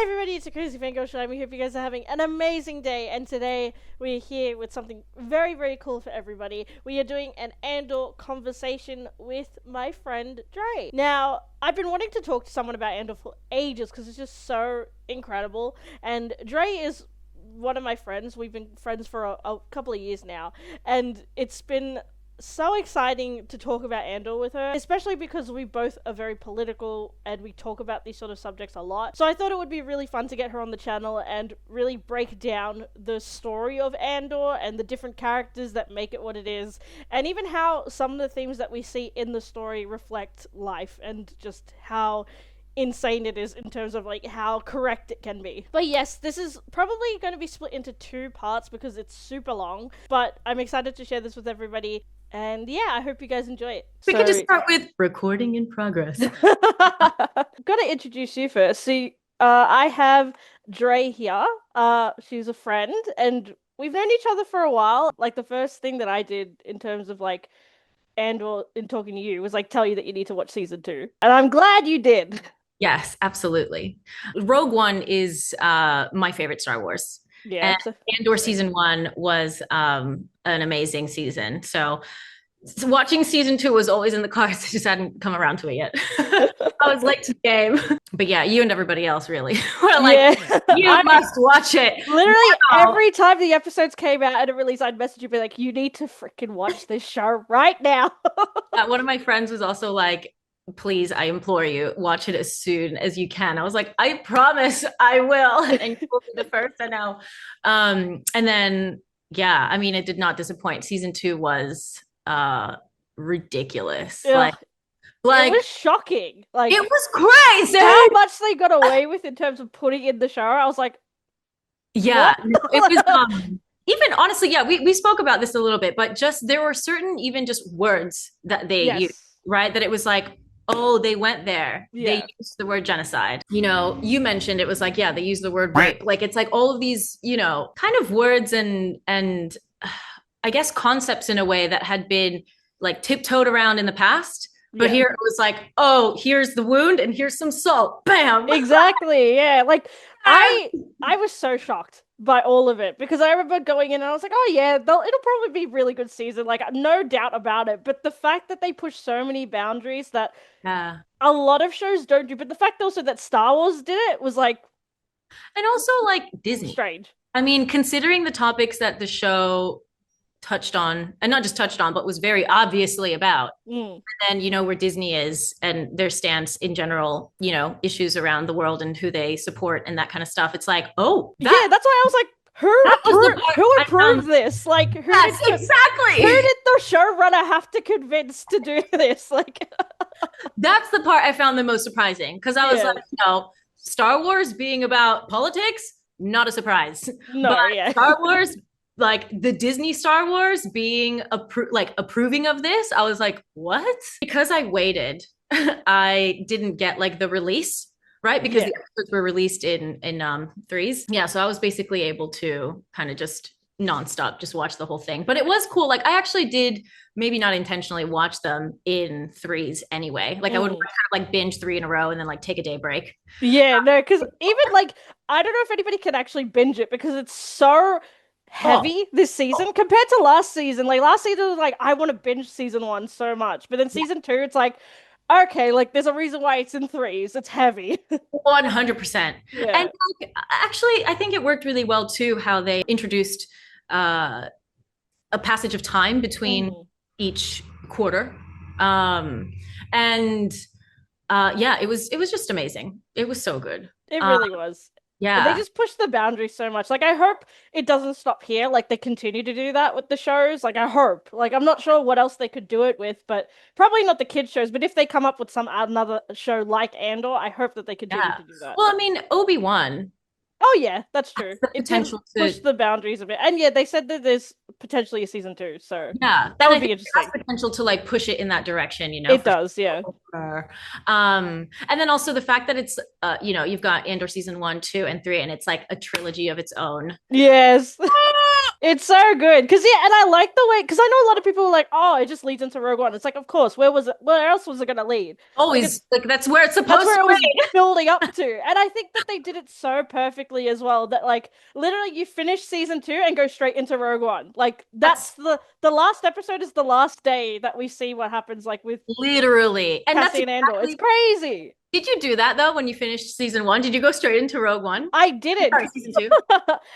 Hey everybody, it's a Crazy Fangirl Show. We hope you guys are having an amazing day, and today we're here with something very, very cool for everybody. We are doing an Andor conversation with my friend Dre. Now, I've been wanting to talk to someone about Andor for ages because it's just so incredible, and Dre is one of my friends. We've been friends for a couple of years now, and it's been so exciting to talk about Andor with her, especially because we both are very political and we talk about these sort of subjects a lot. So I thought it would be really fun to get her on the channel and really break down the story of Andor and the different characters that make it what it is, and even how some of the themes that we see in the story reflect life and just how insane it is in terms of like how correct it can be. But yes, this is probably going to be split into two parts because it's super long, but I'm excited to share this with everybody. And yeah, I hope you guys enjoy it. We could just start with recording in progress. Gotta introduce you first. So, I have Dre here. She's a friend, and we've known each other for a while. Like, the first thing that I did in terms of like Andor in talking to you was like tell you that you need to watch season 2, and I'm glad you did. Yes, absolutely. Rogue One is my favorite Star Wars. Yeah, And Andor season 1 was an amazing season. So watching season 2 was always in the cards. I just hadn't come around to it yet. I was late to the game. But yeah, you and everybody else really were like, you must watch it. Literally every time the episodes came out and it released, I'd message you be like, you need to freaking watch this show right now. One of my friends was also like, please, I implore you, watch it as soon as you can. I was like, I promise I will. And you will be the first, I know. And then, yeah, I mean, it did not disappoint. Season 2 was ridiculous. Ugh. Like it was shocking. Like it was crazy how much they got away with in terms of putting in the show. I was like, yeah, no, it was even honestly, yeah, we spoke about this a little bit, but just there were certain even just words that they used, right? That it was like, oh, they went there. Yeah. They used the word genocide. You know, you mentioned it was like, yeah, they used the word rape. Like it's like all of these, you know, kind of words and I guess concepts in a way that had been like tiptoed around in the past. But here it was like, oh, here's the wound and here's some salt. Bam. Exactly. Yeah. Like I was so shocked by all of it because I remember going in and I was like, oh yeah, it'll probably be a really good season. Like no doubt about it. But the fact that they push so many boundaries that a lot of shows don't do, but the fact also that Star Wars did it was like, and also like Disney. Strange. I mean, considering the topics that the show touched on, and not just touched on, but was very obviously about. And then, you know, where Disney is and their stance in general, you know, issues around the world and who they support and that kind of stuff. It's like, oh, yeah, that's why I was like, who approved this? Like, who did the showrunner have to convince to do this? Like, that's the part I found the most surprising because I was like, you know, Star Wars being about politics, not a surprise. No, but Star Wars, like the Disney Star Wars being approving of this, I was like, what? Because I waited, I didn't get like the release, right? Because the episodes were released in threes. Yeah, so I was basically able to kind of just nonstop just watch the whole thing. But it was cool. Like I actually did maybe not intentionally watch them in threes anyway. Like I would kind of like binge 3 in a row and then like take a day break. Yeah, no, because even like I don't know if anybody can actually binge it because it's so heavy this season compared to last season. Like last season was like I want to binge season 1 so much, but then season 2 it's like, okay, like there's a reason why it's in threes. It's heavy. 100%. And like, actually I think it worked really well too how they introduced a passage of time between each quarter. And yeah, it was just amazing. It was so good. It really was. Yeah. But they just push the boundaries so much. Like, I hope it doesn't stop here. Like, they continue to do that with the shows. Like, I hope. Like, I'm not sure what else they could do it with, but probably not the kids' shows. But if they come up with another show like Andor, I hope that they continue to do that. Well, I mean, Obi-Wan. Oh, yeah, that's true. It potential to push the boundaries a bit. And yeah, they said that there's potentially a season 2. So yeah, that would be interesting. It has potential to like push it in that direction, you know? It does, yeah. And then also the fact that it's, you know, you've got Andor season 1, 2, and 3, and it's like a trilogy of its own. Yes. It's so good because and I like the way because I know a lot of people are like, oh, it just leads into Rogue One. It's like, of course, where was it? Where else was it going to lead? Always like that's where it's That's supposed where to it was be. building up to, and I think that they did it so perfectly as well. That like literally, you finish season 2 and go straight into Rogue One. Like that's the last episode is the last day that we see what happens like with literally, and that's Cassian Andor. It's crazy. Did you do that though when you finished season 1? Did you go straight into Rogue One? I didn't. Sorry, season 2.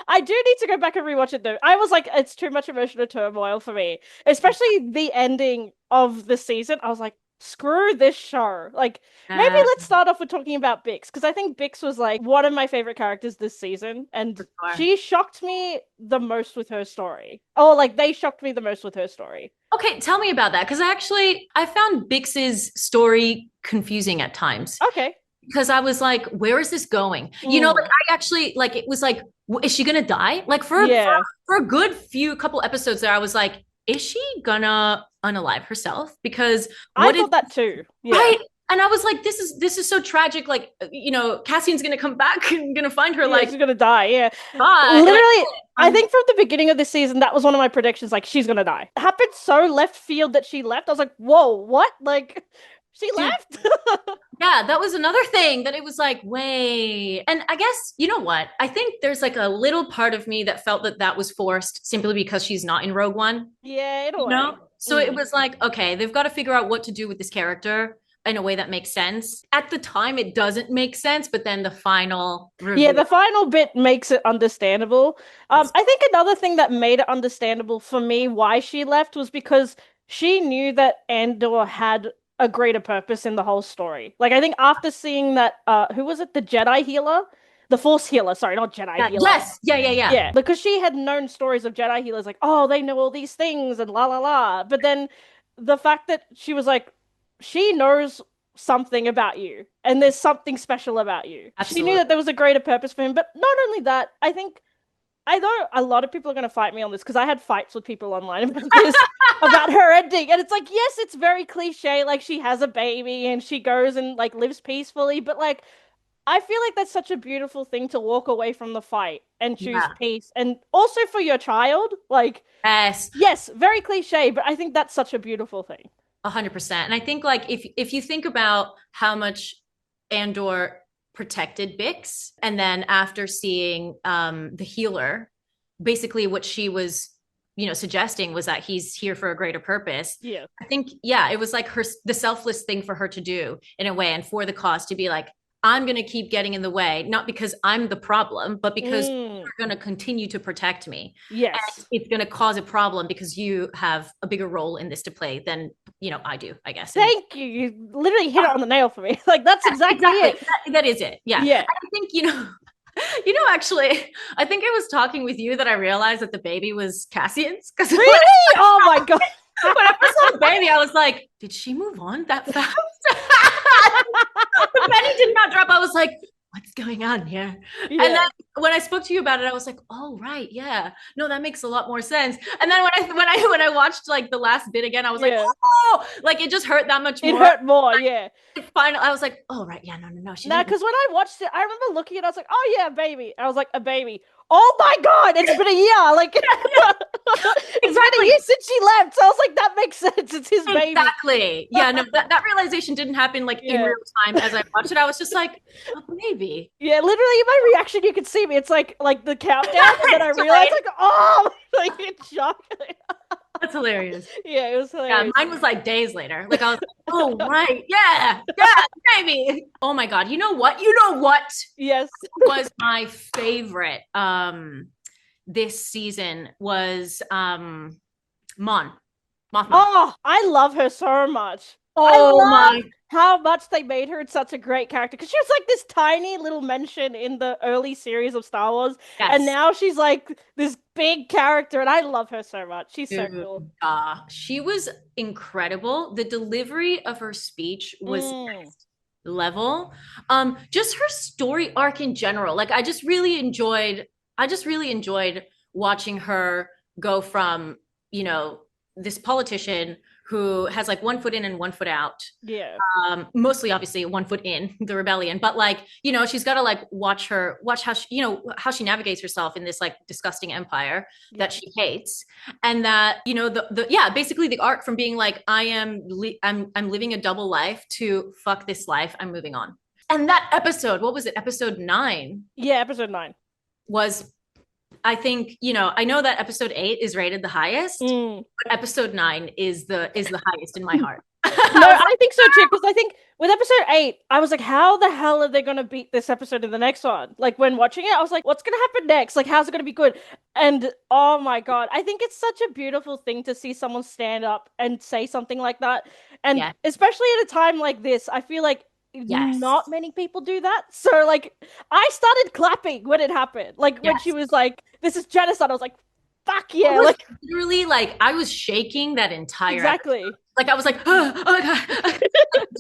I do need to go back and rewatch it though. I was like, it's too much emotional turmoil for me, especially the ending of the season. I was like, screw this show. Like, maybe let's start off with talking about Bix because I think Bix was like one of my favorite characters this season, and she shocked me the most with her story. Oh, like they shocked me the most with her story. Okay, tell me about that because I found Bix's story confusing at times. Okay. Because I was like, where is this going? You know, like I actually like it was like, is she gonna die? Like for a good couple episodes there, I was like, is she gonna unalive herself? Because I thought that too. Yeah. Right. And I was like, this is so tragic. Like, you know, Cassian's gonna come back and gonna find her like she's gonna die. Yeah. Bye. Literally, I think from the beginning of the season, that was one of my predictions. Like, she's gonna die. It happened so left field that she left. I was like, whoa, what? Like, she left? Yeah, that was another thing that it was like, wait. And I guess, you know what? I think there's like a little part of me that felt that that was forced simply because she's not in Rogue One. Yeah, in a way. No? So it was like, okay, they've got to figure out what to do with this character in a way that makes sense. At the time, it doesn't make sense, but then the final reveal. Yeah, the final bit makes it understandable. I think another thing that made it understandable for me why she left was because she knew that Andor had a greater purpose in the whole story. Like, I think after seeing that, who was it? The Jedi healer? The Force healer, sorry, not Jedi healer. Yes, yeah. Yeah, because she had known stories of Jedi healers, like, oh, they know all these things and la la la. But then the fact that she was like, she knows something about you, and there's something special about you. Absolutely. She knew that there was a greater purpose for him. But not only that, I think I know a lot of people are going to fight me on this because I had fights with people online about this, about her ending. And it's like, yes, it's very cliche. Like, she has a baby and she goes and, like, lives peacefully. But, like, I feel like that's such a beautiful thing to walk away from the fight and choose peace. And also for your child, like, yes, very cliche, but I think that's such a beautiful thing. 100%. And I think, like, if you think about how much Andor protected Bix, and then after seeing the healer, basically what she was, you know, suggesting was that he's here for a greater purpose. Yeah, I think it was like the selfless thing for her to do in a way, and for the cause to be like, I'm going to keep getting in the way, not because I'm the problem, but because you're going to continue to protect me. Yes. And it's going to cause a problem because you have a bigger role in this to play than, you know, I do, I guess. Thank you. You literally hit it on the nail for me. Like, that's exactly it. That is it. Yeah. Yeah. I think, actually, I think I was talking with you that I realized that the baby was Cassian's. Really? Oh my God. When I first saw the baby, I was like, did she move on that fast? The penny did not drop. I was like, what's going on here? Yeah. And then when I spoke to you about it, I was like, oh, right. Yeah. No, that makes a lot more sense. And then when I watched like the last bit again, I was like, oh, like it just hurt that much more. It hurt more. Yeah. Finally, I was like, oh, right. Yeah. No. Nah, because when I watched it, I remember looking at it, I was like, oh, yeah, baby. I was like, a baby. Oh my God, it's been a year. Like, it's been a year since she left. So I was like, that makes sense. It's his baby. Exactly. Yeah, no, that realization didn't happen like in real time as I watched it. I was just like, oh, baby. Yeah, literally my reaction, you could see me. It's like the countdown. And then I realized, like, oh, like it's shocking. That's hilarious. Yeah, it was hilarious. Yeah, mine was like days later. Like I was like, oh, right. Yeah, baby. Oh my God. You know what? Yes. Was my favorite this season was Mon Mothma. Oh, I love her so much. Oh my, how much they made her such a great character, because she was like this tiny little mention in the early series of Star Wars, and now she's like this big character, and I love her so much. She's so cool. She was incredible. The delivery of her speech was next level. Just her story arc in general. Like I just really enjoyed watching her go from, you know, this politician who has like 1 foot in and 1 foot out. Yeah. Mostly obviously 1 foot in the rebellion, but like, you know, she's got to like watch how she, you know, how she navigates herself in this like disgusting empire that she hates. And that, you know, yeah, basically the arc from being like, I'm living a double life to fuck this life, I'm moving on. And that episode, what was it? Episode 9. Yeah, episode 9 was, I think, you know, I know that episode 8 is rated the highest, but episode 9 is the highest in my heart. No, I think so too, because I think with episode 8, I was like, how the hell are they going to beat this episode in the next one? Like, when watching it, I was like, what's going to happen next? Like, how's it going to be good? And, oh my god, I think it's such a beautiful thing to see someone stand up and say something like that. And especially at a time like this, I feel like not many people do that. So, like, I started clapping when it happened. Like, when she was like, this is genocide, I was like, fuck yeah. Like, literally, like, I was shaking that entire episode. Like, I was like, oh god.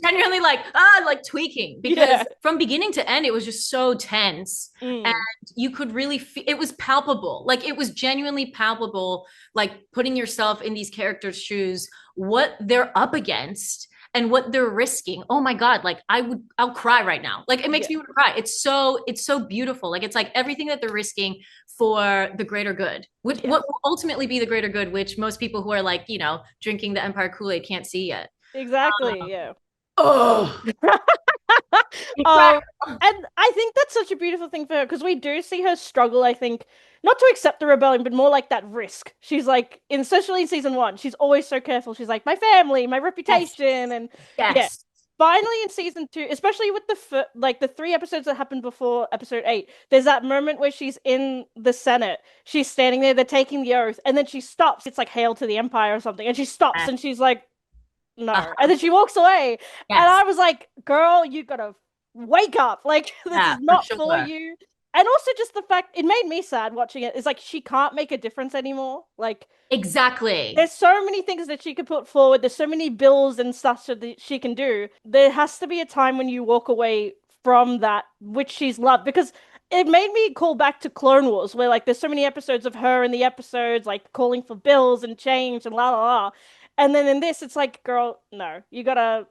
Genuinely like tweaking, because from beginning to end, it was just so tense. And you could really it was palpable. Like, it was genuinely palpable, like putting yourself in these characters' shoes, what they're up against and what they're risking. Oh my god, like I'll cry right now. Like, it makes me want to cry. It's so beautiful. Like, it's like everything that they're risking for the greater good, which what will ultimately be the greater good, which most people who are like, you know, drinking the Empire Kool-Aid can't see yet. Exactly. Oh. And I think that's such a beautiful thing for her, because we do see her struggle, I think, not to accept the rebellion, but more like that risk. She's like, especially in season 1, she's always so careful. She's like, my family, my reputation, and finally in season 2, especially with the 3 episodes that happened before episode 8, there's that moment where she's in the Senate, she's standing there, they're taking the oath, and then she stops. It's like Hail to the Empire or something, and she stops and she's like, no. And then she walks away. And I was like, girl, you gotta wake up. Like, this is not for you. And also just the fact, it made me sad watching it, is like, she can't make a difference anymore. Like, exactly. There's so many things that she could put forward. There's so many bills and stuff that she can do. There has to be a time when you walk away from that, which she's loved. Because it made me call back to Clone Wars, where, like, there's so many episodes of her in the episodes, like, calling for bills and change and la la la. And then in this, it's like, girl, no, you gotta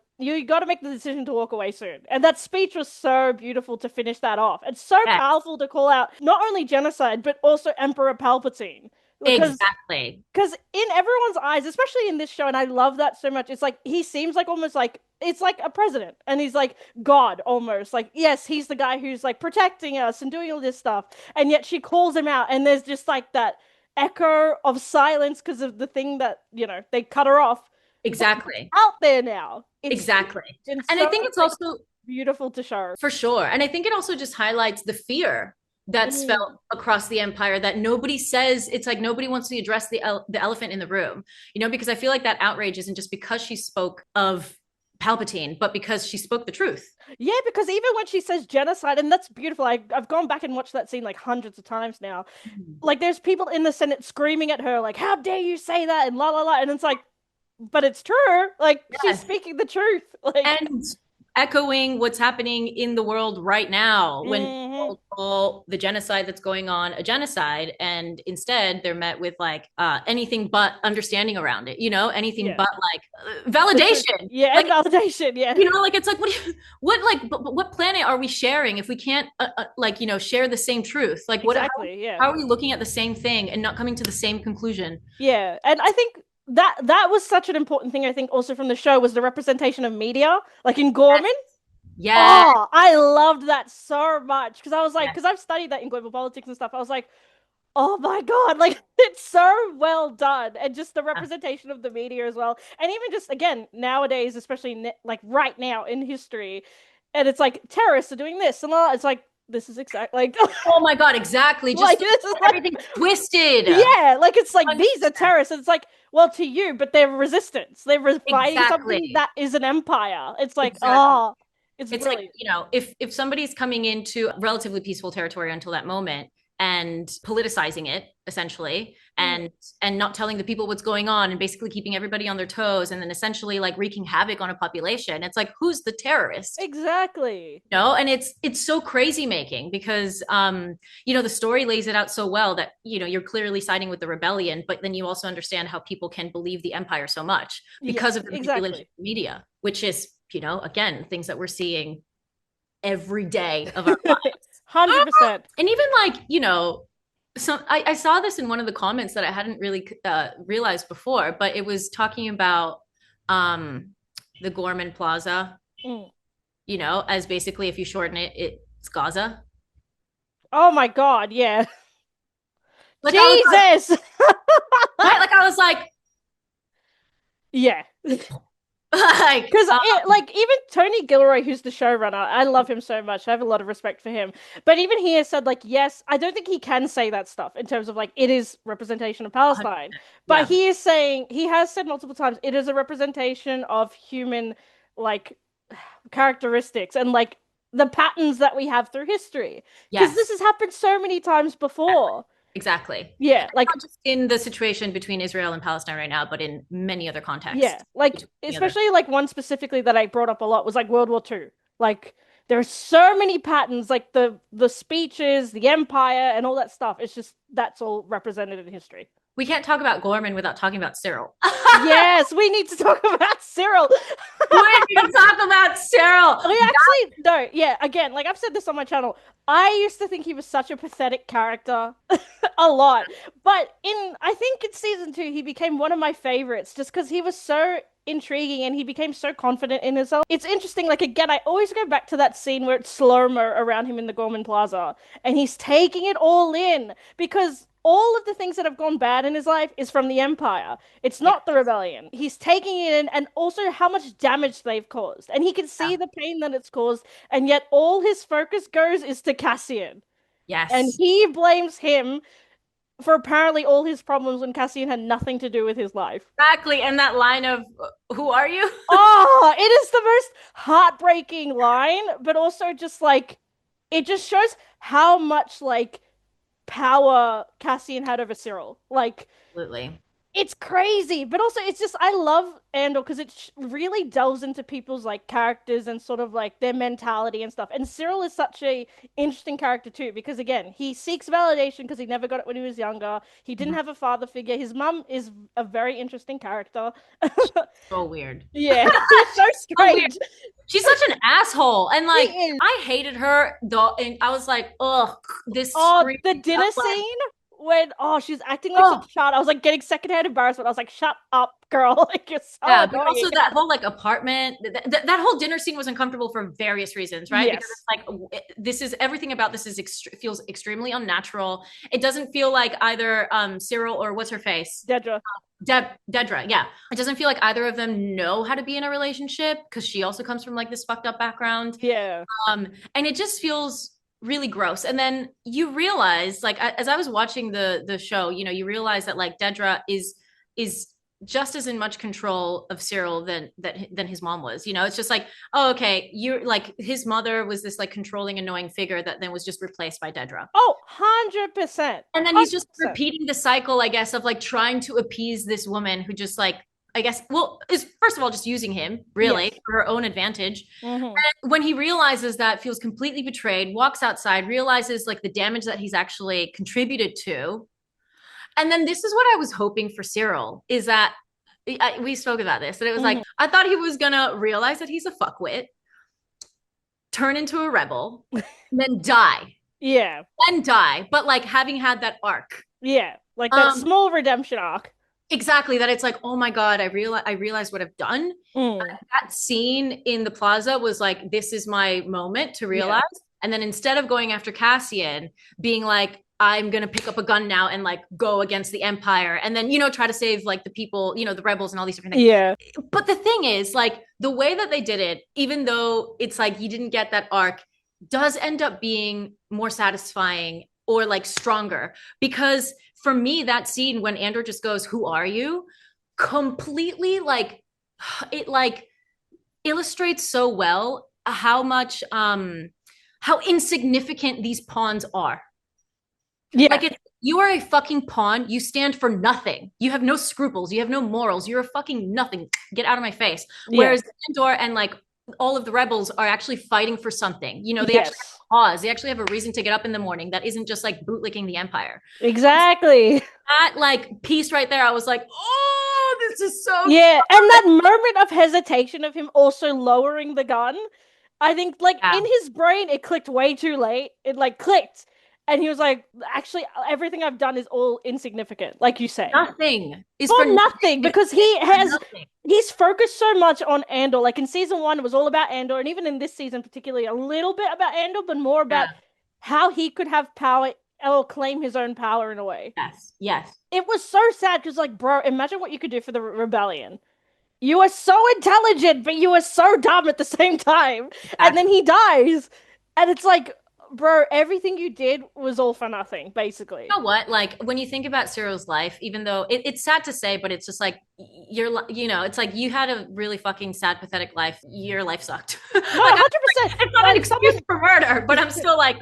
make the decision to walk away soon. And that speech was so beautiful to finish that off. It's so powerful to call out not only genocide, but also Emperor Palpatine. Exactly. Because in everyone's eyes, especially in this show, and I love that so much, it's like, he seems like almost like, it's like a president, and he's like God almost. Like, yes, he's the guy who's like protecting us and doing all this stuff. And yet she calls him out, and there's just like that echo of silence because of the thing that, you know, they cut her off. Exactly. Out there now. Exactly. And I think it's also beautiful to show. For sure. And I think it also just highlights the fear that's felt across the Empire, that nobody says. It's like nobody wants to address the elephant in the room, you know, because I feel like that outrage isn't just because she spoke of Palpatine, but because she spoke the truth. Yeah, because even when she says genocide, and that's beautiful, I've gone back and watched that scene like hundreds of times now. Like, there's people in the Senate screaming at her, like, how dare you say that, and la la la, and it's like, but it's true. Like, she's speaking the truth. Like, and echoing what's happening in the world right now, when people call the genocide that's going on a genocide, and instead they're met with like anything but understanding around it, you know, anything but like validation. Like, validation. You know, like, it's like, what planet are we sharing if we can't like, you know, share the same truth? Like, how are we looking at the same thing and not coming to the same conclusion? Yeah. And I think that was such an important thing, I think, also from the show, was the representation of media, like in Gorman. Oh, I loved that so much, because I was like, because I've studied that in global politics and stuff, I was like, oh my god, like, it's so well done. And just the representation of the media as well, and even just, again, nowadays, especially like right now in history, and it's like, terrorists are doing this and it's like, this is exactly like, oh my god, exactly, just like, this is everything twisted. Yeah, like, it's like, these are terrorists, and it's like, well, to you, but they're resistance. They're fighting something that is an empire. It's like, it's like, you know, if somebody's coming into relatively peaceful territory until that moment and politicizing it, essentially, and not telling the people what's going on and basically keeping everybody on their toes and then essentially like wreaking havoc on a population. It's like, who's the terrorist? Exactly. You know, and it's so crazy making because you know, the story lays it out so well that, you know, you're clearly siding with the rebellion, but then you also understand how people can believe the empire so much because of the manipulation of the media, which is, you know, again, things that we're seeing every day of our lives. 100%. And even like, you know, so I saw this in one of the comments that I hadn't really realized before, but it was talking about the Gorman Plaza, you know, as basically if you shorten it, it's Gaza. Oh my God, yeah. Like Jesus! Right? Like I was like, yeah. like, because like even Tony Gilroy, who's the showrunner, I love him so much. I have a lot of respect for him. But even he has said like, yes, I don't think he can say that stuff in terms of like it is representation of Palestine. But he is saying, he has said multiple times, it is a representation of human like characteristics and like the patterns that we have through history. Because this has happened so many times before. Exactly. Yeah, like not just in the situation between Israel and Palestine right now, but in many other contexts. Yeah, like especially like one specifically that I brought up a lot was like World War II. Like there are so many patterns, like the speeches, the empire, and all that stuff. It's just that's all represented in history. We can't talk about Gorman without talking about Syril. Yes, we need to talk about Syril. We need to talk about Syril. We actually no, yeah. Again, like I've said this on my channel, I used to think he was such a pathetic character, a lot. But I think in season 2, he became one of my favorites just because he was so intriguing and he became so confident in himself. It's interesting. Like again, I always go back to that scene where it's slow-mo around him in the Gorman Plaza, and he's taking it all in because all of the things that have gone bad in his life is from the Empire. It's not the rebellion. He's taking it in, and also how much damage they've caused. And he can see the pain that it's caused, and yet all his focus goes is to Cassian. Yes. And he blames him for apparently all his problems when Cassian had nothing to do with his life. Exactly. And that line of, who are you? Oh, it is the most heartbreaking line, but also just like, it just shows how much like power Cassian had over Syril. Like, absolutely, it's crazy, but also it's just I love Andor because it really delves into people's like characters and sort of like their mentality and stuff. And Syril is such a interesting character too because again, he seeks validation because he never got it when he was younger. He didn't have a father figure. His mum is a very interesting character. So weird. Yeah, she's so strange. She's such an asshole, and like I hated her though, and I was like, ugh, this. Oh, the dinner scene when she's acting like such a child. I was like getting secondhand embarrassment. I was like, shut up, girl. Like you're so annoying. But also that whole like apartment, that whole dinner scene was uncomfortable for various reasons, right? Yes. Because it's like this is everything about this is feels extremely unnatural. It doesn't feel like either Syril or what's her face, Dedra. Dedra, yeah. It doesn't feel like either of them know how to be in a relationship because she also comes from like this fucked up background. Yeah. And it just feels really gross. And then you realize, like, as I was watching the show, you know, you realize that like Dedra is just as in much control of Syril than his mom was. You know, it's just like, oh, okay, you're like his mother was this like controlling, annoying figure that then was just replaced by Dedra. Oh, 100%. And then he's just repeating the cycle, I guess, of like trying to appease this woman who just like, I guess, well, is first of all just using him really for her own advantage. And when he realizes that, feels completely betrayed, walks outside, realizes like the damage that he's actually contributed to. And then this is what I was hoping for Syril is that we spoke about this, and it was like, I thought he was gonna realize that he's a fuckwit, turn into a rebel, and then die. Yeah. Then die. But like having had that arc. Yeah. Like that small redemption arc. Exactly. That it's like, oh my God, I realized what I've done. That scene in the plaza was like, this is my moment to realize. And then instead of going after Cassian, being like, I'm going to pick up a gun now and like go against the Empire and then, you know, try to save like the people, you know, the rebels and all these different things. Yeah. But the thing is, like, the way that they did it, even though it's like you didn't get that arc, does end up being more satisfying or like stronger. Because for me, that scene when Andor just goes, who are you? Completely like, it like illustrates so well how much, how insignificant these pawns are. Yeah. Like you are a fucking pawn. You stand for nothing. You have no scruples. You have no morals. You're a fucking nothing. Get out of my face. Whereas Andor and like all of the rebels are actually fighting for something. You know, they actually have a cause. They actually have a reason to get up in the morning that isn't just like bootlicking the Empire. Exactly. That like piece right there, I was like, oh, this is so and that moment of hesitation of him also lowering the gun, I think like in his brain it clicked way too late. It like clicked. And he was like, actually, everything I've done is all insignificant, like you say. Nothing is for nothing, because he's focused so much on Andor. Like in season 1, it was all about Andor, and even in this season, particularly, a little bit about Andor, but more about how he could have power or claim his own power in a way. Yes. It was so sad because, like, bro, imagine what you could do for the rebellion. You are so intelligent, but you are so dumb at the same time. And then he dies, and it's like, bro, everything you did was all for nothing, basically. You know what? Like, when you think about Syril's life, even though it's sad to say, but it's just like, it's like you had a really fucking sad, pathetic life. Your life sucked. No, 100%. It's not an excuse for murder, but I'm still like,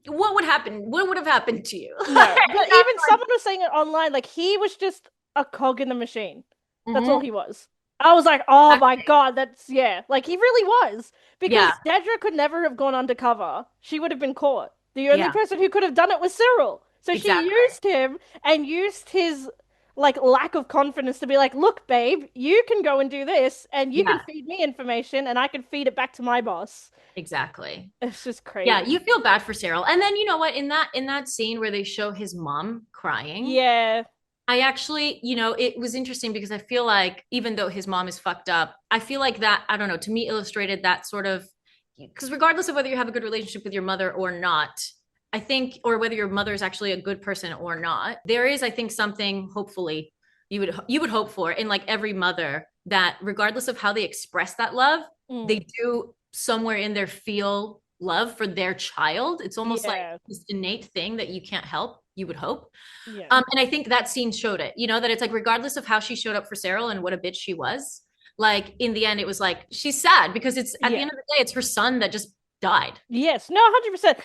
what would happen? What would have happened to you? No, but even someone was saying it online, like, he was just a cog in the machine. That's all he was. I was like, oh my god, that's, like, he really was. Because Dedra could never have gone undercover. She would have been caught. The only person who could have done it was Syril. So she used him and used his, like, lack of confidence to be like, look, babe, you can go and do this, and you can feed me information, and I can feed it back to my boss. Exactly. It's just crazy. Yeah, you feel bad for Syril. And then, you know what? In that scene where they show his mom crying. Yeah. I actually, it was interesting because I feel like even though his mom is fucked up, I feel like that, I don't know, to me illustrated that sort of, because regardless of whether you have a good relationship with your mother or not, I think, or whether your mother is actually a good person or not, there is, I think, something hopefully you would hope for in like every mother, that regardless of how they express that love, they do somewhere in there feel love for their child. It's almost like this innate thing that you can't help, you would hope. And I think that scene showed it, that it's like, regardless of how she showed up for Syril and what a bitch she was, like in the end, it was like, she's sad because it's at the end of the day, it's her son that just died. Yes, no, 100%.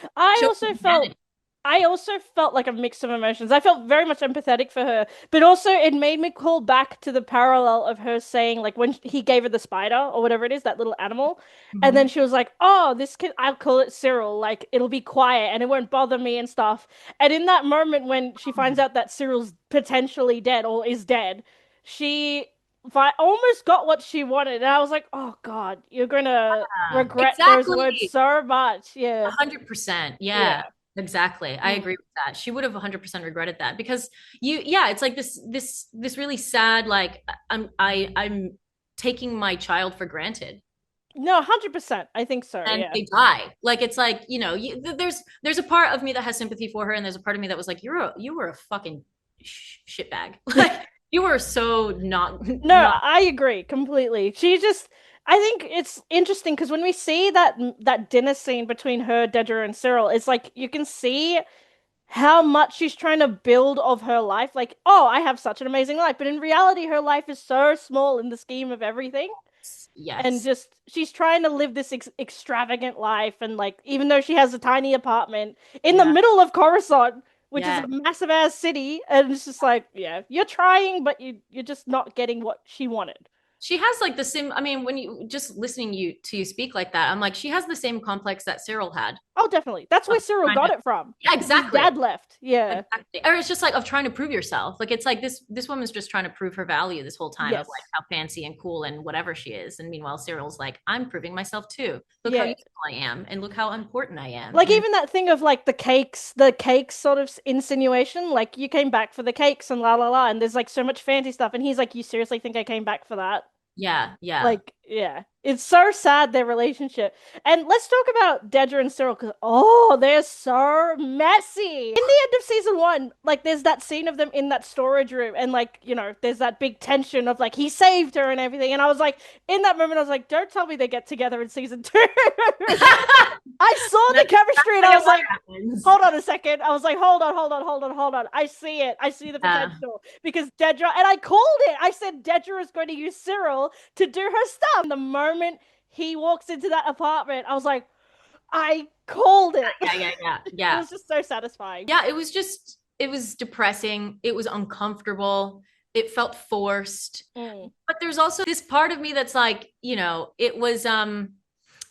I also felt like a mix of emotions. I felt very much empathetic for her, but also it made me call back to the parallel of her saying, like, when he gave her the spider or whatever it is, that little animal, and then she was like, oh, I'll call it Syril, like, it'll be quiet and it won't bother me and stuff. And in that moment when she finds out that Cyril's potentially dead or is dead, she almost got what she wanted, and I was like, oh god, you're gonna regret those words so much. 100%. Exactly. I agree with that. She would have 100% regretted that, because it's like this really sad, like, I'm taking my child for granted. No, 100%. I think so. And they die. Like, it's like, there's a part of me that has sympathy for her, and there's a part of me that was like, you were a fucking shitbag. Like, you were so not. No, I agree completely. I think it's interesting because when we see that dinner scene between her, Dedra, and Syril, it's like you can see how much she's trying to build of her life. Like, oh, I have such an amazing life, but in reality, her life is so small in the scheme of everything. Yes. And just she's trying to live this extravagant life, and like, even though she has a tiny apartment in the middle of Coruscant, which is a massive ass city, and it's just like, you're trying, but you're just not getting what she wanted. She has like the same, I mean, when you just listening to you speak like that, I'm like, she has the same complex that Syril had. Oh, definitely. That's where Syril got it from. Yeah, exactly. His dad left. Yeah. Exactly. Or it's just like of trying to prove yourself. Like, it's like this woman's just trying to prove her value this whole time, of like how fancy and cool and whatever she is. And meanwhile, Cyril's like, I'm proving myself too. Look how useful I am, and look how important I am. Like, even that thing of like the cakes sort of insinuation, like, you came back for the cakes and la la la, and there's like so much fancy stuff, and he's like, you seriously think I came back for that? Yeah. Like, it's so sad, their relationship. And let's talk about Dedra and Syril, because they're so messy. In the end of season 1, like, there's that scene of them in that storage room, and like, there's that big tension of like, he saved her and everything, and I was like, in that moment I was like, don't tell me they get together in season 2. I saw the chemistry and I was like, hold on a second. I was like, hold on. I see it. I see the potential. Because Dedra, and I called it. I said Dedra is going to use Syril to do her stuff. And the moment he walks into that apartment, I was like, I called it. Yeah. It was just so satisfying. Yeah, it was just, was depressing. It was uncomfortable. It felt forced. But there's also this part of me that's like, you know, it was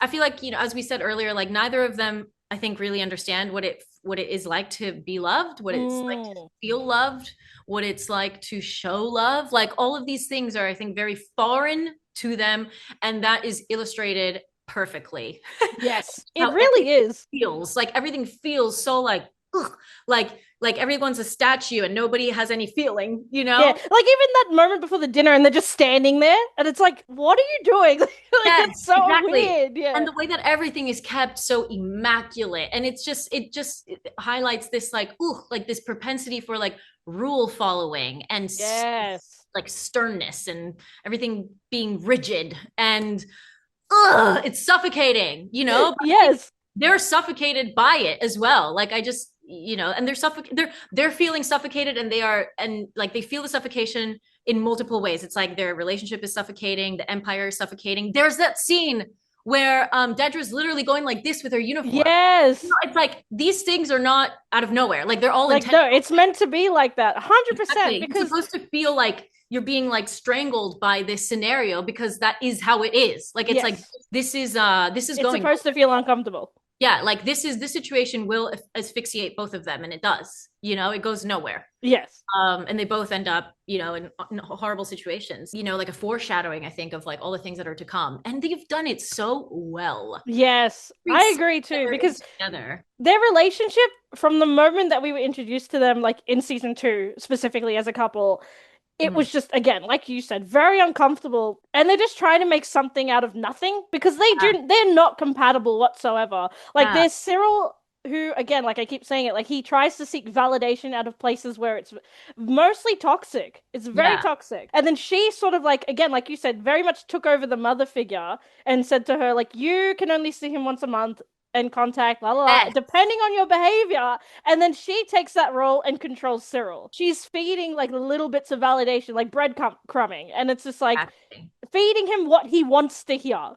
I feel like, you know, as we said earlier, like neither of them I think really understand what it is like to be loved, what it's like to feel loved, what it's like to show love. Like all of these things are, I think, very foreign to them, and that is illustrated perfectly. Yes, it really is. Feels like everything feels so like, ugh, like everyone's a statue and nobody has any feeling, you know? Yeah, like even that moment before the dinner and they're just standing there and it's like, what are you doing? Like, yes, it's so exactly. weird. Yeah. And the way that everything is kept so immaculate. And it highlights this like, ooh, like this propensity for like rule following and yes, like sternness and everything being rigid and it's suffocating, you know? Yes. They're suffocated by it as well. Like I just, you know, and they're feeling suffocated, and they feel the suffocation in multiple ways. It's like their relationship is suffocating, the empire is suffocating. There's that scene where Dedra's literally going like this with her uniform. Yes. You know, it's like these things are not out of nowhere. Like they're all like no, it's meant to be like that 100%. Exactly. Because it's supposed to feel like you're being like strangled by this scenario because that is how it is. Like it's like this is it's supposed to feel uncomfortable. Yeah, like this situation will asphyxiate both of them, and it does. You know, it goes nowhere. Yes. And they both end up, you know, in horrible situations. You know, like a foreshadowing, I think, of like all the things that are to come, and they've done it so well. Yes, I agree too, because their relationship from the moment that we were introduced to them, like in season 2 specifically as a couple, it was just, again, like you said, very uncomfortable. And they're just trying to make something out of nothing because they're not compatible whatsoever. Like there's Syril, who, again, like I keep saying it, like he tries to seek validation out of places where it's mostly toxic. It's very toxic. And then she sort of like, again, like you said, very much took over the mother figure and said to her, like, you can only see him once a month and contact, depending on your behavior. And then she takes that role and controls Syril. She's feeding like little bits of validation, like breadcrumbing, and it's just like feeding him what he wants to hear.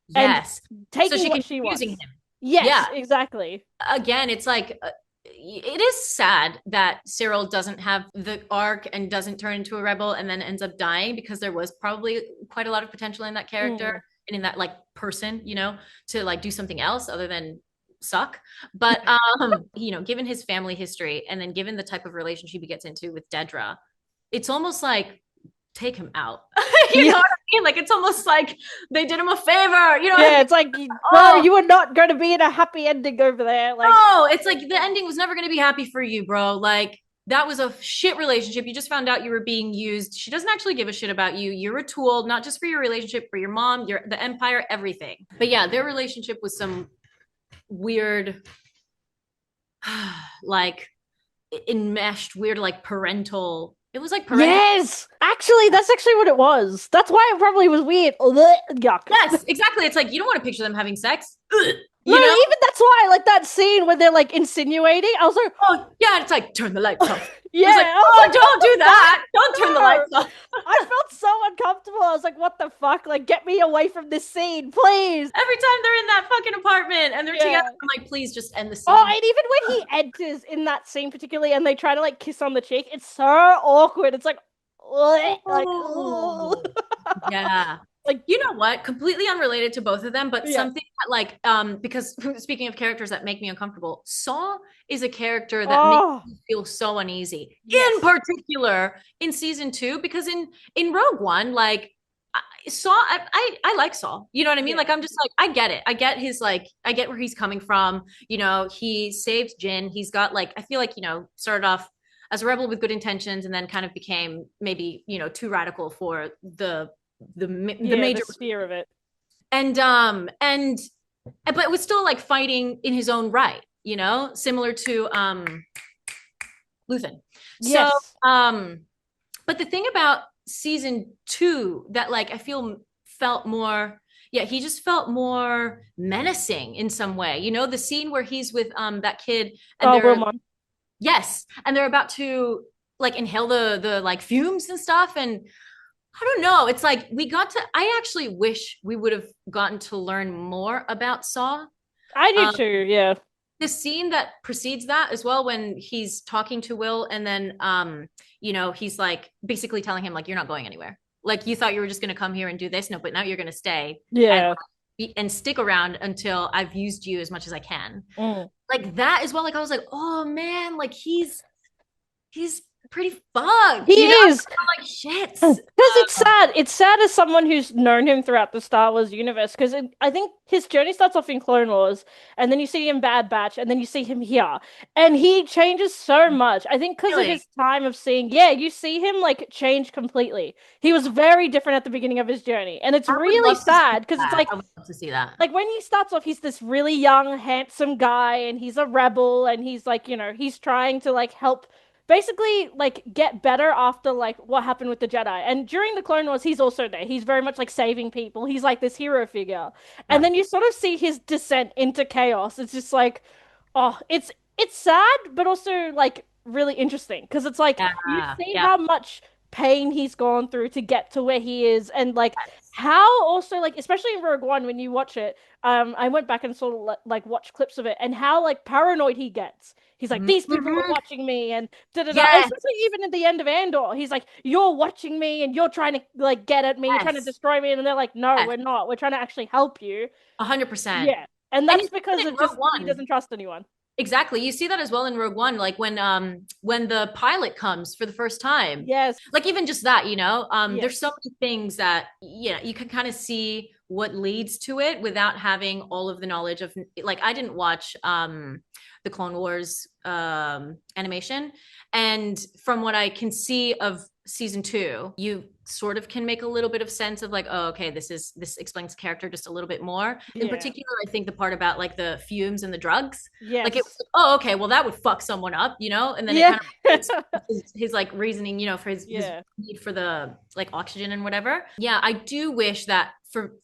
Yes, and taking what she wants. Him. Yes, exactly. Again, it's like it is sad that Syril doesn't have the arc and doesn't turn into a rebel and then ends up dying, because there was probably quite a lot of potential in that character. And in that like person, you know, to like do something else other than suck. But you know, given his family history and then given the type of relationship he gets into with Dedra, it's almost like take him out. You know what I mean? Like it's almost like they did him a favor, you know? Yeah, it's like, bro, you were not going to be in a happy ending over there. Like, no, it's like the ending was never going to be happy for you, bro. Like that was a shit relationship. You just found out you were being used. She doesn't actually give a shit about you. You're a tool, not just for your relationship, for your mom, the empire, everything. But yeah, their relationship was some weird, like enmeshed, weird, like parental. It was like parental. Yes, actually, that's actually what it was. That's why it probably was weird. Yuck. Yes, exactly. It's like you don't want to picture them having sex. You know? Even that's why, like that scene where they're like insinuating, I was like, oh yeah, it's like turn the lights off. Yeah, like, oh, don't do that. Don't turn the lights off. I felt so uncomfortable. I was like, what the fuck? Like, get me away from this scene, please. Every time they're in that fucking apartment and they're together, I'm like, please just end the scene. Oh, and even when he enters in that scene particularly and they try to like kiss on the cheek, it's so awkward. It's like, yeah. Like, you know what? Completely unrelated to both of them, but something that, like, because speaking of characters that make me uncomfortable, Saw is a character that makes me feel so uneasy. Yes. In particular, in season 2, because in Rogue One, like, Saw, I like Saw. You know what I mean? Yeah. Like, I'm just like, I get it. I get his, like, I get where he's coming from. You know, he saved Jyn. He's got, like, I feel like, you know, started off as a rebel with good intentions and then kind of became maybe, you know, too radical for the major sphere of it, but was still like fighting in his own right, you know, similar to Luthen. Yes. So but the thing about season 2 that like I felt more, he just felt more menacing in some way, you know, the scene where he's with that kid and Wilmon. Yes, and they're about to like inhale the like fumes and stuff, and I don't know. It's like I actually wish we would have gotten to learn more about Saw. I do too, yeah. the scene that precedes that as well, when he's talking to Will, and then he's like basically telling him like, you're not going anywhere. Like, you thought you were just gonna come here and do this, no, but now you're gonna stay and Yeah. stick around until I've used you as much as I can. Mm. Like that as well. Like I was like, oh man, like he's pretty fucked, He you know? is. I'm like, shit. Because it's sad. It's sad as someone who's known him throughout the Star Wars universe. Because I think his journey starts off in Clone Wars, and then you see him Bad Batch, and then you see him here, and he changes so much. I think because of Really? his time of seeing, yeah, you see him like change completely. He was very different at the beginning of his journey, and it's I would really love to see sad because it's that. like I would love to see that. like when he starts off, he's this really young, handsome guy, and he's a rebel, and he's like, he's trying to like help basically like get better after like what happened with the Jedi. And during the Clone Wars, he's also there. He's very much like saving people. He's like this hero figure. Yeah. And then you sort of see his descent into chaos. It's just like, oh, it's sad, but also like really interesting because it's like you Yeah. see Yeah. how much pain he's gone through to get to where he is, and like how also like especially in Rogue One when you watch it, I went back and sort of like watch clips of it, and how like paranoid he gets. He's like, these people are Mhm. watching me, and da da da. Yes. Especially even at the end of Andor, he's like, you're watching me, and you're trying to like get at me, you're trying to Yes. destroy me, and they're like, no, Yes. we're not. We're trying to actually help you. 100%. Yeah, and And that's you see because that in of just Rogue he One. doesn't trust anyone. Exactly. You see that as well in Rogue One, like when the pilot comes for the first time. Yes. Like even just that, Yes. there's so many things that you can kind of see what leads to it without having all of the knowledge of, like, I didn't watch the Clone Wars animation, and from what I can see of season 2, you sort of can make a little bit of sense of like, oh, okay, this explains character just a little bit more. In Yeah. particular, I think the part about like the fumes and the drugs, Yes. like it was, oh, okay, well that would fuck someone up, and then Yeah. it kind of his like reasoning, for his Yeah. need for the like oxygen and whatever. Yeah, I do wish that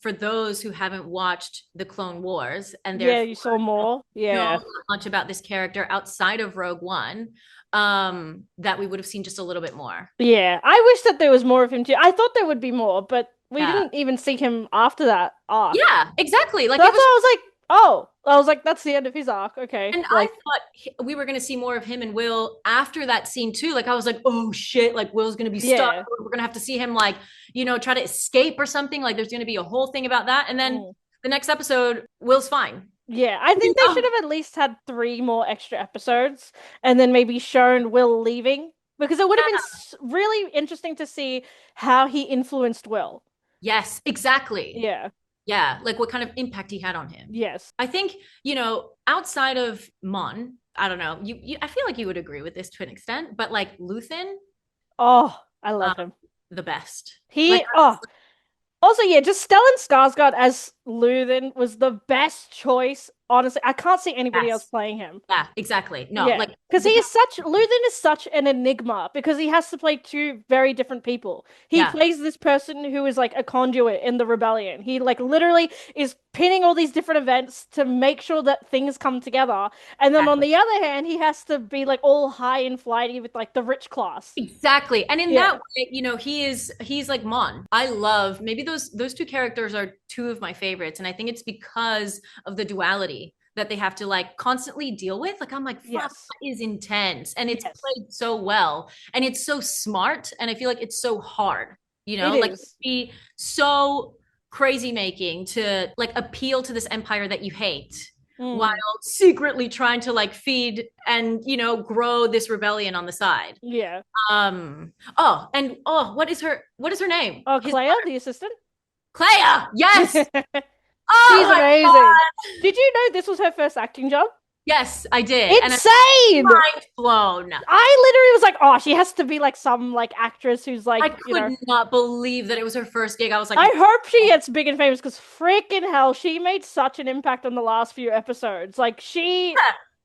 for those who haven't watched the Clone Wars and Yeah, you saw more. know Yeah. much about this character outside of Rogue One, that we would have seen just a little bit more. Yeah. I wish that there was more of him too. I thought there would be more, but we Yeah. didn't even see him after that arc. Yeah, exactly. Like So it that's was, why I was like, oh. I was like, that's the end of his arc. Okay. and Like, I thought we were going to see more of him and Will after that scene too. Like I was like, oh shit, like Will's going to be stuck. Yeah. We're going to have to see him like, try to escape or something. Like there's going to be a whole thing about that. And then the next episode, Will's fine. yeah, I think they should have at least had 3 more extra episodes and then maybe shown Will leaving, because it would have been really interesting to see how he influenced Will. Yes, exactly. Yeah. Yeah, like what kind of impact he had on him. Yes. I think, outside of Mon, I don't know, I feel like you would agree with this to an extent, but like Luthen, Oh, I love him. the best. Also, yeah, just Stellan Skarsgård as Luthen was the best choice. Honestly, I can't see anybody else playing him. Yeah, exactly. No, Yeah, like because Luthen is such an enigma because he has to play 2 very different people. He plays this person who is like a conduit in the rebellion. He like literally is pinning all these different events to make sure that things come together. And then on the other hand, he has to be like all high and flighty with like the rich class. Exactly. And in that way, he's like Mon. I love, maybe those 2 characters are 2 of my favorites, and I think it's because of the duality that they have to like constantly deal with. Like I'm like, fuck, that is intense, and it's played so well, and it's so smart, and I feel like it's so hard, like to be so crazy making to like appeal to this empire that you hate while secretly trying to like feed and grow this rebellion on the side. Yeah. What is her name? Oh, Kleya, the assistant. Kleya, yes. She's amazing. God. Did you know this was her first acting job? Yes, I did. Insane! Mind blown. I literally was like, oh, she has to be like some like actress who's like, I could not believe that it was her first gig. I was like, I hope she gets big and famous, because freaking hell, she made such an impact on the last few episodes. Like she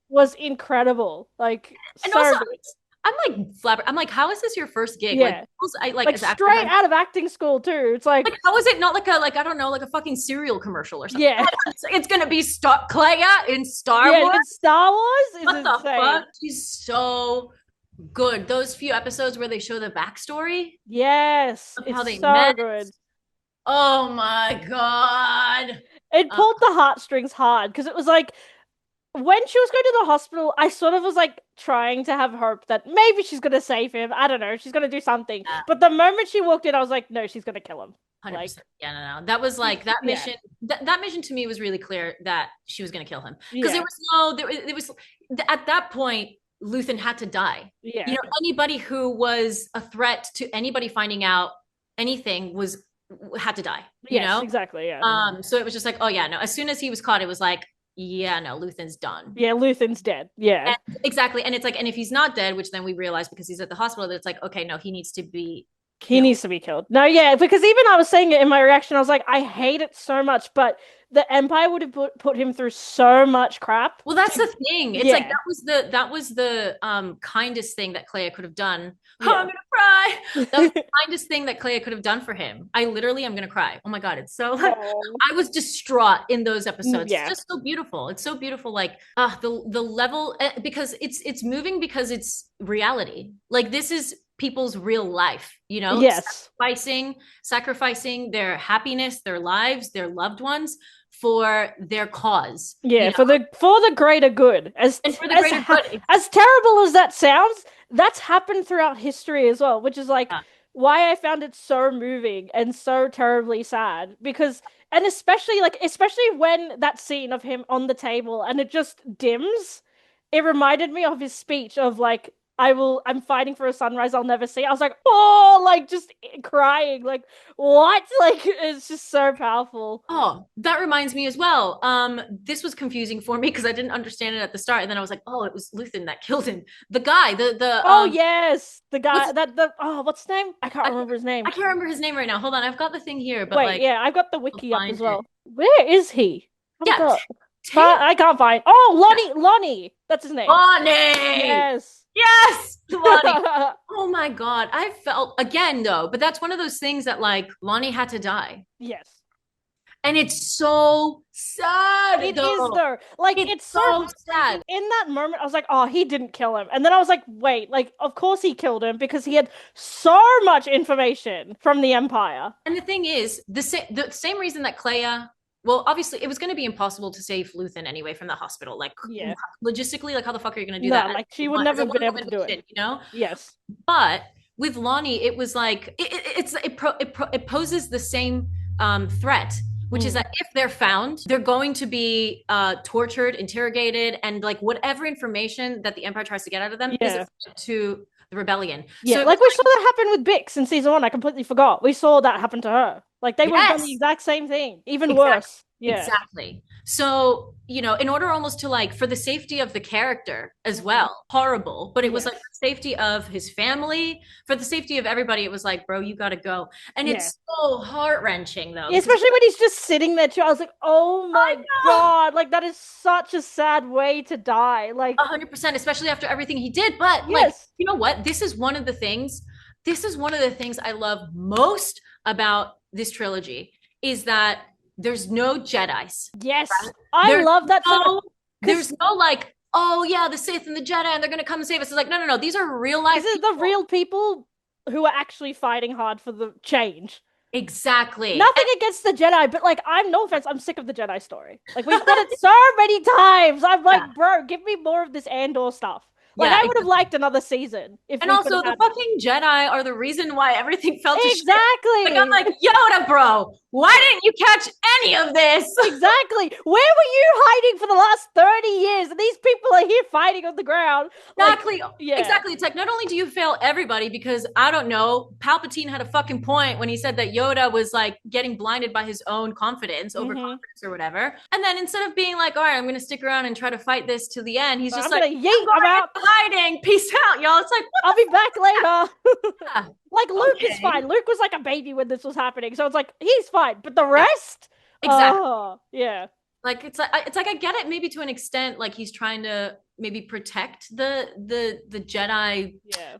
was incredible. Like, and so also, good. I'm like flabbergasted. I'm like, how is this your first gig? Yeah. Like straight out of acting school too. It's like how is it not like I don't know, like a fucking cereal commercial or something? Yeah. It's gonna be Kleya in Star Wars. In Star Wars is what insane. The fuck? She's so good. Those few episodes where they show the backstory. Yes. Of how they so met. Good. Oh my god. It pulled the heartstrings hard, because it was like when she was going to the hospital, I sort of was like trying to have hope that maybe she's gonna save him. I don't know, she's gonna do something. Yeah. But the moment she walked in, I was like, no, she's gonna kill him. 100%. Like, Yeah, no. That was like that mission. That mission to me was really clear that she was going to kill him because there was at that point Luthen had to die. Yeah. You know, anybody who was a threat to anybody finding out anything had to die. You know exactly. Yeah. So it was just like, oh yeah, no. As soon as he was caught, it was like, yeah, no, Luthen's done. Yeah, Luthen's dead. Yeah. Exactly. And it's like, and if he's not dead, which then we realized because he's at the hospital, that it's like, okay, no, he needs to be killed. He needs to be killed. No, yeah, because even I was saying it in my reaction, I was like, I hate it so much, but the Empire would have put him through so much crap. Well, that's the thing. It's like that was the kindest thing that Kleya could have done. Oh, I'm gonna cry. That was the kindest thing that Kleya could have done for him. I literally am gonna cry. Oh my god, it's so like I was distraught in those episodes. It's just so beautiful. It's so beautiful. Like the level because it's moving because it's reality. Like this is people's real life, you know, sacrificing their happiness, their lives, their loved ones for their cause. Yeah, you know? for the greater good. As terrible as that sounds, that's happened throughout history as well, which is like why I found it so moving and so terribly sad. Because and especially when that scene of him on the table and it just dims, it reminded me of his speech of like, I'm fighting for a sunrise I'll never see. I was like, oh, like just crying. Like, what? Like, it's just so powerful. Oh, that reminds me as well. This was confusing for me because I didn't understand it at the start. And then I was like, oh, it was Luthen that killed him. The guy, yes. The guy what's his name? I can't remember his name. I can't remember his name right now. Hold on. I've got the thing here, but wait, I've got the wiki up as well. Where is he? I can't find. Oh, Loni. That's his name. Loni. Yes, Loni. Oh my god. I felt again though, but that's one of those things that like Loni had to die. Yes. And it's so sad. It is though. Like it's so sad. In that moment, I was like, oh, he didn't kill him. And then I was like, wait, like of course he killed him because he had so much information from the Empire. And the thing is, the same reason that Kleya. Well, obviously, it was going to be impossible to save Luthen anyway from the hospital. Like, logistically, like, how the fuck are you going to do that? Like, she would never have been able to do it. You know? Yes. But with Loni, it was like it poses the same threat, which is that if they're found, they're going to be tortured, interrogated, and like whatever information that the Empire tries to get out of them is a threat to the rebellion. Yeah, so like we saw that happen with Bix in season 1. I completely forgot. We saw that happen to her. Like they would have done the exact same thing, even worse. Yeah, exactly. So, you know, in order almost to like, for the safety of the character as well, horrible, but it was like the safety of his family, for the safety of everybody, it was like, bro, you gotta go. And it's so heart-wrenching though. Yeah, especially when he's just sitting there too. I was like, oh my god, like that is such a sad way to die. Like 100%, especially after everything he did. But like, you know what? This is one of the things I love most about this trilogy is that there's no Jedis. Yes. Right? I love that. There's no like, oh yeah, the Sith and the Jedi and they're going to come and save us. It's like, no. These are real life This is the real people who are actually fighting hard for the change. Exactly. Nothing against the Jedi, but like, no offense, I'm sick of the Jedi story. Like, we've done it so many times. I'm like, bro, give me more of this Andor stuff. Like, I would have liked another season. And also, the fucking Jedi are the reason why everything fell to shit. Exactly. Like, I'm like, Yoda, bro, why didn't you catch any of this? Exactly. Where were you hiding for the last 30 years? And these people are here fighting on the ground. Exactly. Like, exactly. It's like, not only do you fail everybody, because, I don't know, Palpatine had a fucking point when he said that Yoda was, like, getting blinded by his own confidence, overconfidence or whatever. And then instead of being like, all right, I'm going to stick around and try to fight this to the end, he's just like, I'm out. Hiding. Peace out, y'all. It's like, I'll be back later. Like Luke is fine. Luke was like a baby when this was happening, so it's like he's fine. But the rest, exactly. Like it's like I get it maybe to an extent. Like he's trying to maybe protect the Jedi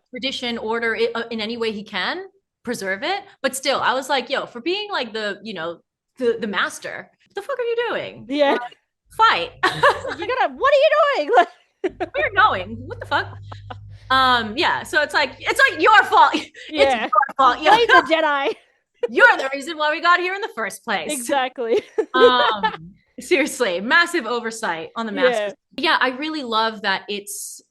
tradition order in any way he can, preserve it. But still, I was like, yo, for being like the master, what the fuck are you doing? Yeah, like, fight. What are you doing? Like, where are you going? What the fuck? So it's like your fault. It's your fault. Blame the Jedi. You're the reason why we got here in the first place. Exactly. Seriously, massive oversight on the master's Yeah, I really love that it's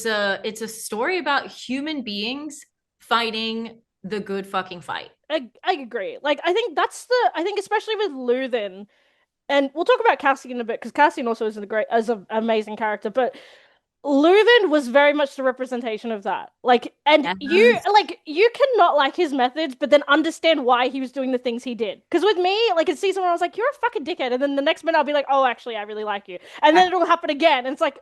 a story about human beings fighting the good fucking fight. I agree. Like, I think especially with Luthen, and we'll talk about Cassian in a bit because Cassian also is an amazing character, but Luthen was very much the representation of that. Like, and Yes. you cannot like his methods, but then understand why he was doing the things he did. Because with me, like in season 1, I was like, "You're a fucking dickhead," and then the next minute I'll be like, "Oh, actually, I really like you," and then it'll happen again, and it's like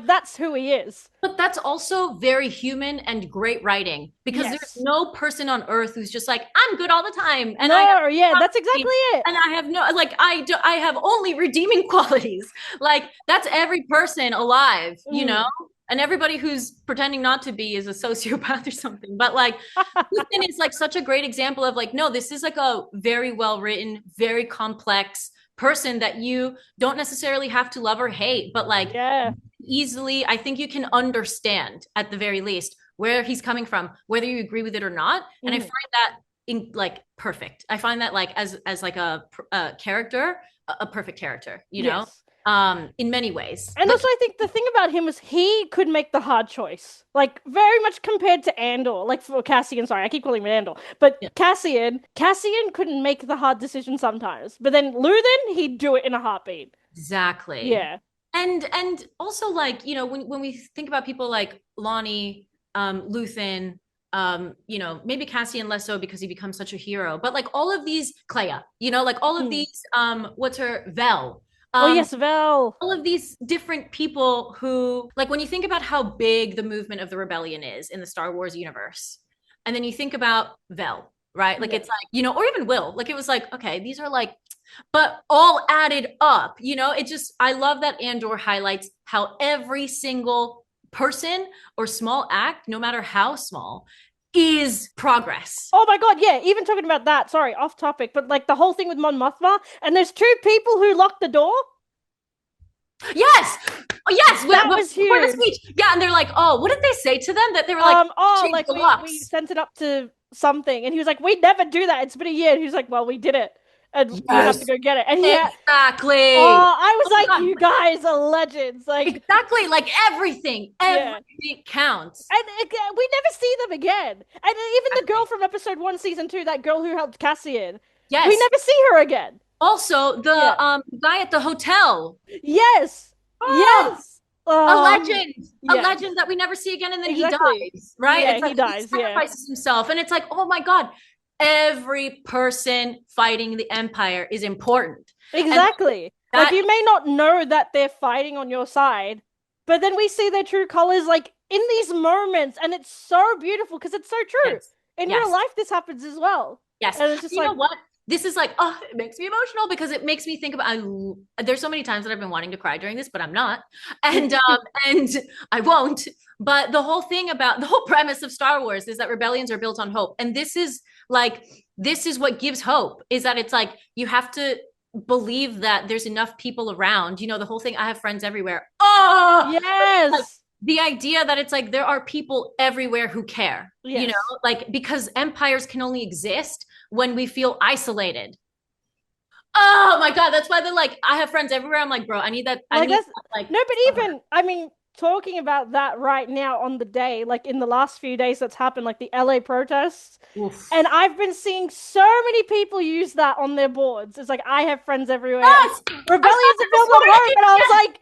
that's who he is. But that's also very human and great writing because there's Yes. no person on earth who's just like, I'm good all the time. And No, yeah, that's exactly it. I have no, like, I have only redeeming qualities. Like, that's every person alive, you know? Mm. And everybody who's pretending not to be is a sociopath or something. But like, Luthen is like such a great example of like, no, this is like a very well written, very complex person that you don't necessarily have to love or hate, but like, Yeah. easily, I think you can understand at the very least where he's coming from, whether you agree with it or not. And I find that in like perfect. I find that like as like a character, a perfect character, you know, Yes. in many ways. And Like, also, I think the thing about him is he could make the hard choice. Like, very much compared to Andor. Like, for Cassian, sorry, I keep calling him Andor. But yeah, Cassian couldn't make the hard decision sometimes. But then Luthen, he'd do it in a heartbeat. exactly. Yeah. And also like, you know, when we think about people like Loni, Luthen, you know, maybe Cassian less so because he becomes such a hero, but like all of these, Kleya, you know, like all of Hmm. these, what's her, Vel, Oh, yes, Vel. all of these different people who, like, when you think about how big the movement of the rebellion is in the Star Wars universe, and then you think about Vel, right? Like, Yeah. it's like, you know, or even Will, like, it was like, okay, these are like, but all added up, you know, it just, I love that Andor highlights how every single person or small act, no matter how small, is progress. Oh my God, yeah, even talking about that, sorry, off topic, but like the whole thing with Mon Mothma, and there's two people who locked the door. Yes. Oh, yes. That was Before the huge. speech. Yeah. And they're like, oh, what did they say to them? That they were like, Oh, change like the we locks. sent it up to something, and he was like, "We never do that. It's been a year." And he was like, "Well, we did it, and you have to Yes. go get it." And yeah, Exactly. oh, I was Oh my like, God. "You guys are legends!" Like, Exactly. Like everything. yeah, Everything counts. and we never see them again. And even the girl from episode 1, season 2, that girl who helped Cassian, we Yes. never see her again. Also, Yeah. the guy at the hotel. Yes. Oh, Yes. a legend. A Yes. legend that we never see again, and then he Exactly. dies, right? Yeah, It's he like he dies. Yeah. sacrifices himself, and it's like, oh my God, every person fighting the Empire is important. And Exactly. Like, that, you may not know that they're fighting on your side, but then we see their true colors like in these moments, and it's so beautiful because it's so true. yes, In real yes, life, this happens as well. yes. And it's just You like, know what? This is like, oh, it makes me emotional because it makes me think about. There's so many times that I've been wanting to cry during this, but I'm not, and and I won't. But the whole thing about the whole premise of Star Wars is that rebellions are built on hope, and this is like this is what gives hope. Is that it's like you have to believe that there's enough people around. You know, the whole thing. I have friends everywhere. Oh, like yes. the idea that it's like there are people everywhere who care. You know, Yes. like because empires can only exist when we feel isolated. Oh my God, that's why they're like, I have friends everywhere. I'm like, bro, I need that. I Like, need that's that, like no, but somewhere. even I mean, talking about that right now on the day, like in the last few days that's happened, like the LA protests. Oof. And I've been seeing so many people use that on their boards. It's like, I have friends everywhere, and Yes, I saw rebellions that are this built on hope. morning. And I was Yes, like,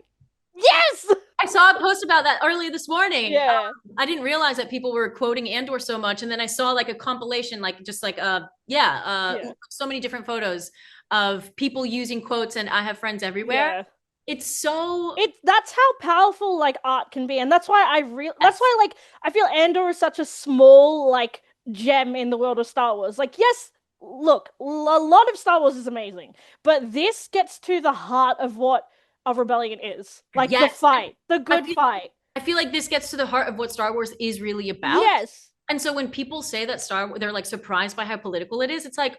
yes! I saw a post about that earlier this morning. Yeah. I didn't realize that people were quoting Andor so much, and then I saw like a compilation, like just like yeah, Yeah. so many different photos of people using quotes, and I have friends everywhere. Yeah. It's so That's how powerful like art can be. And that's why that's yes, why like I feel Andor is such a small like gem in the world of Star Wars. Like, yes, look, a lot of Star Wars is amazing, but this gets to the heart of what a rebellion is. Like, the yes. fight, the I good feel, fight. I feel like this gets to the heart of what Star Wars is really about. Yes. And so when people say that they're like surprised by how political it is, it's like,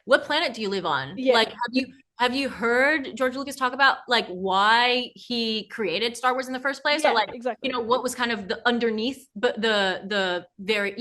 what planet do you live on? Like, Yeah. have you heard George Lucas talk about like why he created Star Wars in the first place? Or Yeah, like, exactly. what was kind of the underneath, but the very,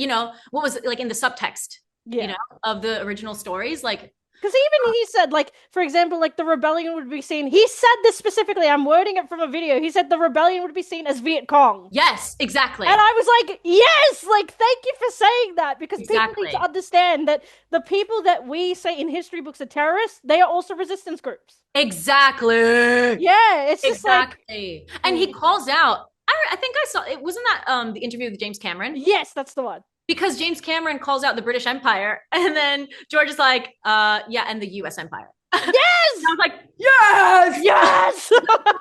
what was like in the subtext, Yeah. of the original stories? Like, Because even he said, like, for example, like the rebellion would be seen. He said this specifically. I'm wording it from a video. He said the rebellion would be seen as Viet Cong. Yes, exactly. And I was like, yes, like, thank you for saying that, because people need to understand that the people that we say in history books are terrorists, they are also resistance groups. Exactly. Yeah, it's just exactly. Like, and he calls out. I think I saw it. Wasn't that the interview with James Cameron? Yes, that's the one. Because James Cameron calls out the British Empire, and then George is like, yeah, and the US Empire. Yes! And I was like, yes! Yes!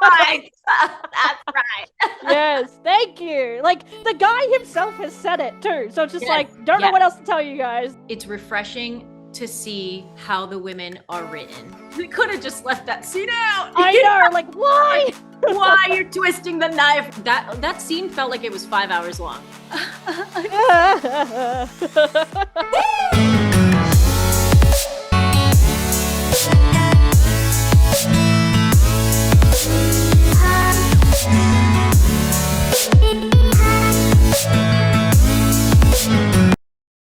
Right. That's right. Yes, thank you. Like, the guy himself has said it too, so it's just like, don't know what else to tell you guys. It's refreshing to see how the women are written. We could have just left that scene out. I know, like, why? Why you're twisting the knife? That scene felt like it was 5 hours long.